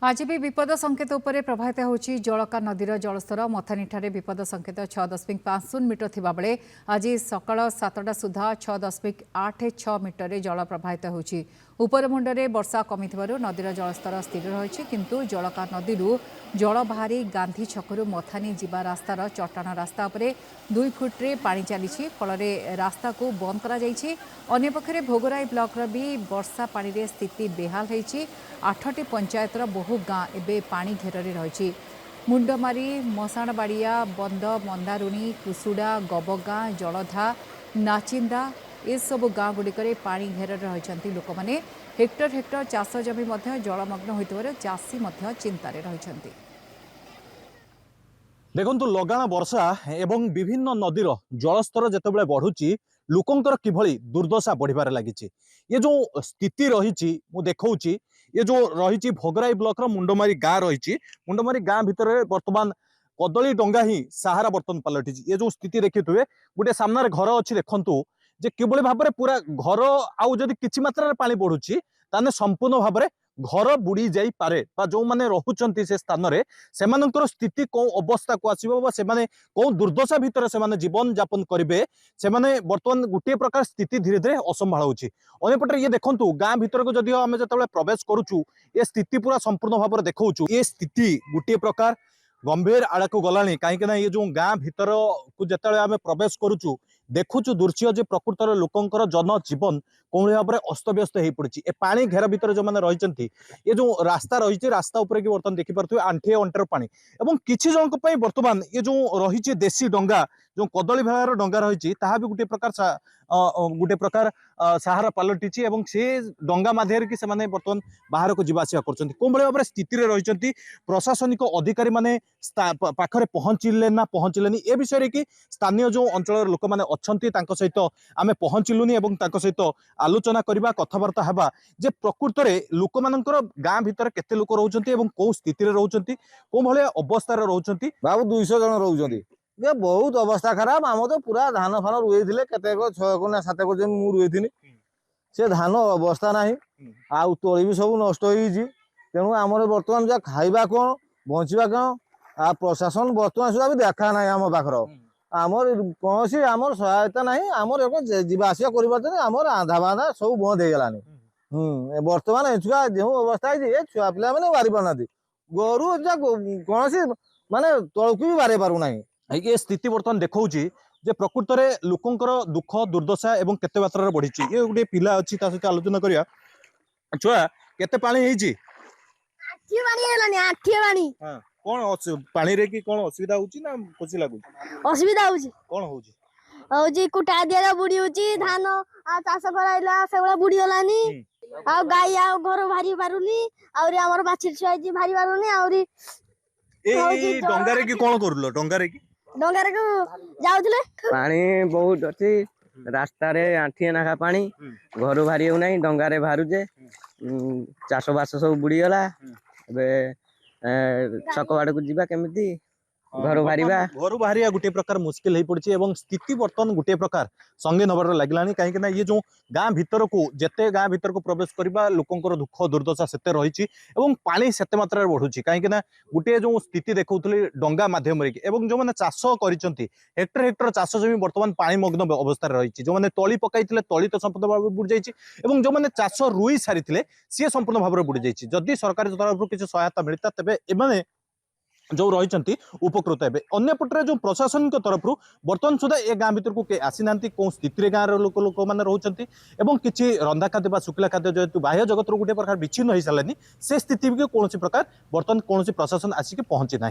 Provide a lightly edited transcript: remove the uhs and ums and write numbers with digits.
आज भी विपद संकेत उपर प्रभावित होची जलका नदीर जलस्तर मथानी विपद संकेत 6.50 मीटर थिबा बेले आज सकाळ 7टा सुधा 6.86 मीटर जल प्रभावित होची। उपरमुंडे वर्षा कमी नदीर जलस्तर स्थिर रही किंतु जलका नदी जल बाहरी गांधी छकु मथानी जीवा रास्तार चट्टाण रास्ता उपर 2 फुट्रे पानी चली फल रास्ता को बंद कर भोगराई ब्लॉक भी वर्षा पानी रे स्थिति बेहाल होती। 8टी पंचायतर बहु गाँ एवं पानी घेर रही। मुंडमारी मसाणबाड़िया बंद मंदारुणी कुसुड़ा गबगाँ जलधा नाचिंदा ए सब गाँ गुड़िक पानी घेर रही लोक मैंने हेक्टर हेक्टर चाष जमी जलमग्न होता चाषी चिंतार रही। देखु लगाण वर्षा एवं विभिन्न नदीर जलस्तर जितेबाला बढ़ुची लोकंकर किभली दुर्दशा बढ़िबार लगी। ये जो स्थिति रही देखी ये जो रही भोगराई ब्लॉक मुंडमारी गाँ रही मुंडमारी गाँ भितर बर्तमान कदली डंगा ही सहारा बर्तन पलटि। ये जो स्थिति देखिए गोटे सामने घर अच्छी देखु जे किभली भाव में पूरा घर आउ जदि किछि मात्रा पानी बढ़ुची ताने संपूर्ण भाव में घर बुड़ी जाई पारे जो माने रहुचंती से स्थान रे सेमानंकर स्थिति कौ अवस्था को आसीबो से माने कौ दुर्दशा भितर से माने जीवन यापन करिवे से माने वर्तमान गुटे प्रकार स्थिति धीरे धीरे असंभाळ होची। अन्यपटे ये देखंतु गाँ भितर को जदि आमे जतबे प्रवेश करूचु ये स्थिति पूरा संपूर्ण भाव में देखौचु ये स्थिति गुटे प्रकार गंभीर आड़ को गलानी कहीं ये जो गाँ भितर को जिते आम प्रवेश करुचु देखुचु दृश्य जे प्रकृतर लोकंकर जनजीवन कौन भाव में अस्तव्यस्त हो पड़ी। ए पानी घेर भितर जो मैंने रही ये जो रास्ता रही रास्ता उपर कि बर्तमान देखिपे आंठे अंटर पानी और किसी जनक बर्तमान ये जो रही देशी डंगा जो कदली भार डंगा रही भी गोटे प्रकार सहारा पलटि से डंगा माध्यम कि बर्तमान बाहर को जीवासा कर भाव में स्थित रही प्रशासनिक अधिकारी माने पाखरे पहुँचले ना पहुँचले ए विषय कि स्थानीय जो अंचल लोक मैंने अच्छा सहित आम पहुँचलुनी सहित आलोचना करवा कथबार्ता हवा जे प्रकृत में लोक मानकर गाँ भितर केते लोक रोचंती कौ स्थिति रोचंती कौ भाया अवस्था रोचंती। बाबू 200 जन रोचंती ये बहुत अवस्था खराब आम तो पूरा धान फान रुई थे केते 6 गुना 7 गुना मु रुई से धान अवस्था ना आउ तली भी सब नष्ट हो तेणु आम बर्तमान जहाँ खाइबा कौन बचवा कौन आ प्रशासन बर्तमान सुधा भी देखा ना आम पाखर आमर कौन सी आमर सहायता ना आमर जावास कर आधा बाधा सब बंद हो गलानी। बर्तमान छुआ जो अवस्था है छुआ पिला मैंने बारी पारना गोरु कौन सी माने तलक भी बारे पार ना ये स्थिति बर्तमान देखा जे प्रकृत में लोकंकर दुख दुर्दशा एवं केते मात्रा बढ़ी ये गोटे पिला अच्छी सहित आलोचना करिया। छुआ केते पानी हेजी कौन पानी रे कि कौन असुविधा होची ना खुशी लागु असुविधा होची कौन होची होची कुटा दिया बुड़ी होची धान आ चाष कराइला सेगुला बुड़ी गलानी आ गाय आ घर भारी पारुनी और हमर बाछी छुआ जी भारी पारुनी और ए डंगारे की कौन करलो डंगारे को जाउथले पानी बहुत अच्छी रास्ता रे आंठिए नाखा पानी घर भारी हो नहीं डंगारे बाहरुजे चाष बास सब बुड़ी गला छक बाड़ को जीवा केमिति घर बाहरिया गोटे प्रकार मुस्किल हो पड़ी और स्थिति बर्तमान गोटे प्रकार संगे नबर लगलानी कहीं ये जो गाँ भितर को जिते गाँ भितर को प्रवेश करवा लोकंर दुख दुर्दशा सेते रही पानी सेते मात्रा बढ़ुची कहीं गोटे जो स्थिति देखुली डंगा मध्यम जो मैंने चाष कर हेक्टर हेक्टर चाष जमी बर्तमान पानीमग्न अवस्था रही जो मैंने तली पकई तली तो संपूर्ण भाव में बुड़ी जाइए जो मैंने चाष रुई सारी सी संपूर्ण भाव में बुड़ी जाइए जदि सरकार तरफ किसी सहायता मिलता तेज एमाने जो रही उपकृत हे। अन्यपटे जो प्रशासनिक तरफ बर्तमान सुधा ए गाँ भर को आसी ना कौन स्थिति गाँव लोक लोक मैंने रोचंती किसी रंधा खाद्य शुक्ला खाद्य जेहेतु बाह्य जगत गोटे प्रकार विच्छिन्न हो सारे से स्थिति भी कौन प्रकार बर्तमान कौन प्रशासन आसिक पहुंची ना।